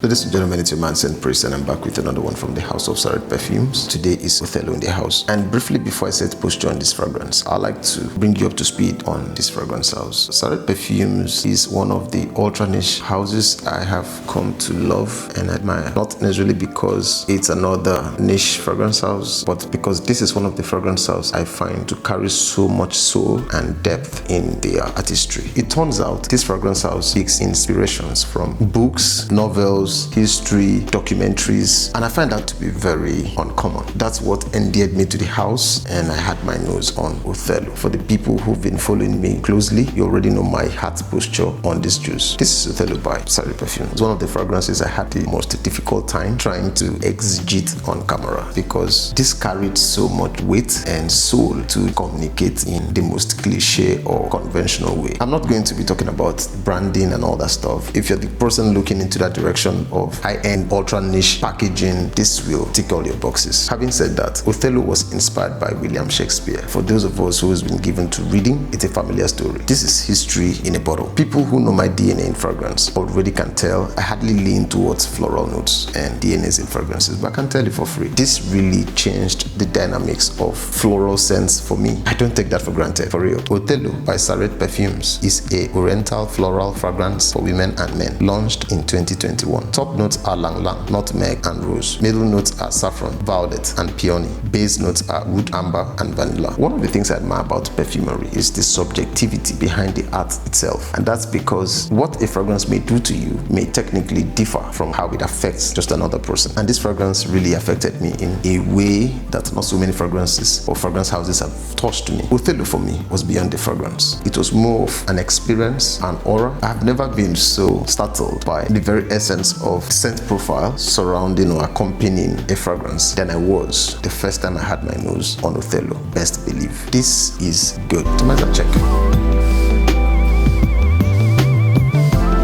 Ladies and gentlemen, it's your man Saint Priest, and I'm back with another one from the house of Sared Perfumes. Today is Othelo in the house. And briefly before I set posture on this fragrance, I'd like to bring you up to speed on this fragrance house. Sared Perfumes is one of the ultra niche houses I have come to love and admire. Not necessarily because it's another niche fragrance house, but because this is one of the fragrance houses I find to carry so much soul and depth in their artistry. It turns out this fragrance house takes inspirations from books, novels, history, documentaries, and I find that to be very uncommon. That's what endeared me to the house, and I had my nose on Othelo. For the people who've been following me closely, you already know my heart posture on this juice. This is Othelo by Sared Perfume. It's one of the fragrances I had the most difficult time trying to exegete on camera because this carried so much weight and soul to communicate in the most cliche or conventional way. I'm not going to be talking about branding and all that stuff. If you're the person looking into that direction of high-end ultra niche packaging, this will tick all your boxes. Having said that, Othelo was inspired by William Shakespeare. For those of us who has been given to reading, it's a familiar story. This is history in a bottle. People who know my DNA in fragrance already can tell I hardly lean towards floral notes and DNAs in fragrances, but I can tell you for free. This really changed the dynamics of floral scents for me. I don't take that for granted, for real. Othelo by Sared Perfumes is a oriental floral fragrance for women and men, launched in 2021. Top notes are lang lang, nutmeg, and rose. Middle notes are saffron, violet, and peony. Base notes are wood, amber, and vanilla. One of the things I admire about perfumery is the subjectivity behind the art itself. And that's because what a fragrance may do to you may technically differ from how it affects just another person. And this fragrance really affected me in a way that not so many fragrances or fragrance houses have touched me. Othelo for me was beyond the fragrance. It was more of an experience, an aura. I've never been so startled by the very essence of scent profile surrounding or accompanying a fragrance than I was the first time I had my nose on Othelo. Best believe this is good. Tomato check.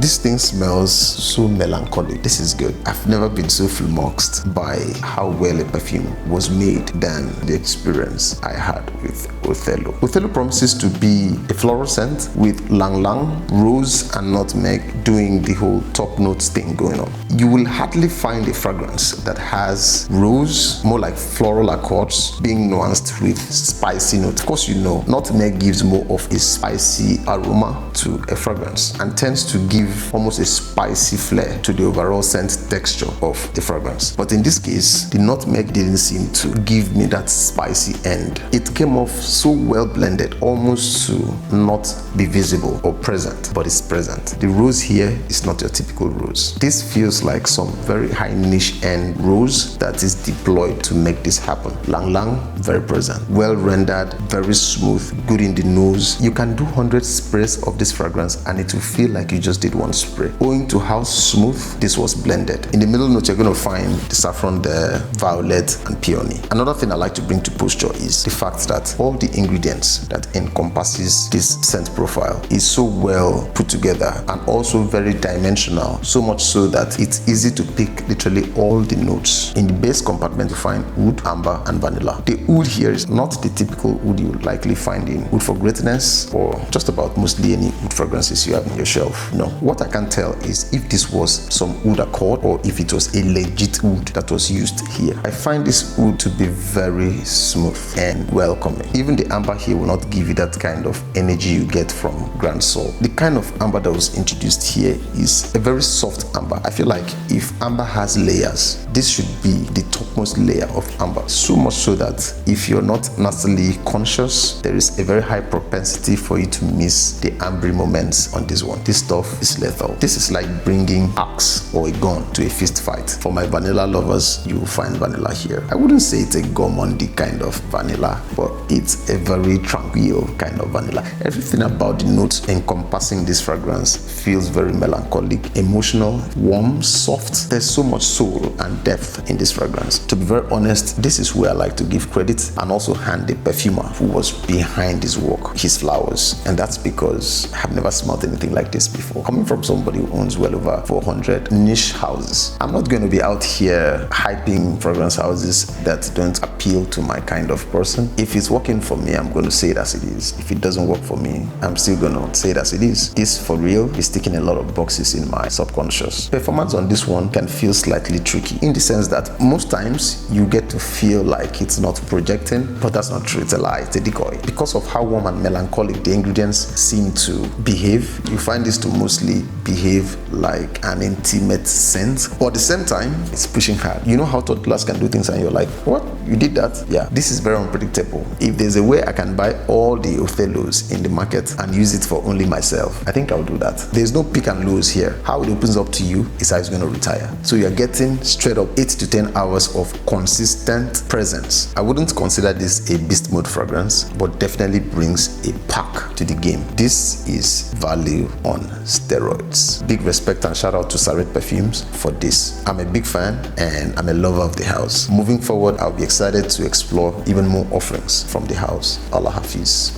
This thing smells so melancholic. This is good. I've never been so flummoxed by how well a perfume was made than the experience I had with Othelo. Othelo promises to be a floral scent with lang lang, rose, and nutmeg doing the whole top notes thing going on. You will hardly find a fragrance that has rose, more like floral accords, being nuanced with spicy notes. Of course, you know, nutmeg gives more of a spicy aroma to a fragrance and tends to give almost a spicy flair to the overall scent texture of the fragrance. But in this case, the nutmeg didn't seem to give me that spicy end. It came off so well blended, almost to not be visible or present, but it's present. The rose here is not your typical rose. This feels like some very high niche end rose that is deployed to make this happen. Lang lang, very present. Well rendered, very smooth, good in the nose. You can do 100 sprays of this fragrance and it will feel like you just did one spray. Owing to how smooth this was blended. In the middle note, you're going to find the saffron there, violet, and peony. Another thing I like to bring to posture is the fact that all the ingredients that encompasses this scent profile is so well put together and also very dimensional, so much so that it's easy to pick literally all the notes. In the base compartment, you find wood, amber, and vanilla. The wood here is not the typical wood you would likely find in Wood for Greatness or just about mostly any wood fragrances you have on your shelf. No. What I can tell is if this was some wood accord or if it was a legit wood that was used here. I find this wood to be very smooth and welcoming. Even the amber here will not give you that kind of energy you get from Grand Sol. The kind of amber that was introduced here is a very soft amber. I feel like if amber has layers, this should be the topmost layer of amber. So much so that if you're not naturally conscious, there is a very high propensity for you to miss the ambery moments on this one. This stuff is lethal. This is like bringing axe or a gun to a fist fight. For my vanilla lovers, you will find vanilla here. I wouldn't say it's a gourmandy kind of vanilla, but it's a very tranquil kind of vanilla. Everything about the notes encompassing this fragrance feels very melancholic, emotional, warm, soft. There's so much soul and depth in this fragrance. To be very honest, this is where I like to give credit and also hand the perfumer who was behind his work his flowers. And that's because I've never smelled anything like this before. Coming from from somebody who owns well over 400 niche houses. I'm not going to be out here hyping fragrance houses that don't appeal to my kind of person. If it's working for me, I'm going to say it as it is. If it doesn't work for me, I'm still going to say it as it is. It's for real. It's ticking a lot of boxes in my subconscious. Performance on this one can feel slightly tricky in the sense that most times you get to feel like it's not projecting, but that's not true. It's a lie. It's a decoy. Because of how warm and melancholic the ingredients seem to behave, you find this to mostly behave like an intimate scent, but at the same time it's pushing hard. You know how toddlers can do things and you're like, what? You did that? Yeah, this is very unpredictable. If there's a way I can buy all the Othelos in the market and use it for only myself, I think I'll do that. There's no peak and lows here. How it opens up to you is how it's going to retire. So you're getting straight up 8 to 10 hours of consistent presence. I wouldn't consider this a beast mode fragrance, but definitely brings a pack to the game. This is value on steroids. Big respect and shout out to Sared Perfumes for this. I'm a big fan and I'm a lover of the house. Moving forward, I'll be excited to explore even more offerings from the house. Allah Hafiz.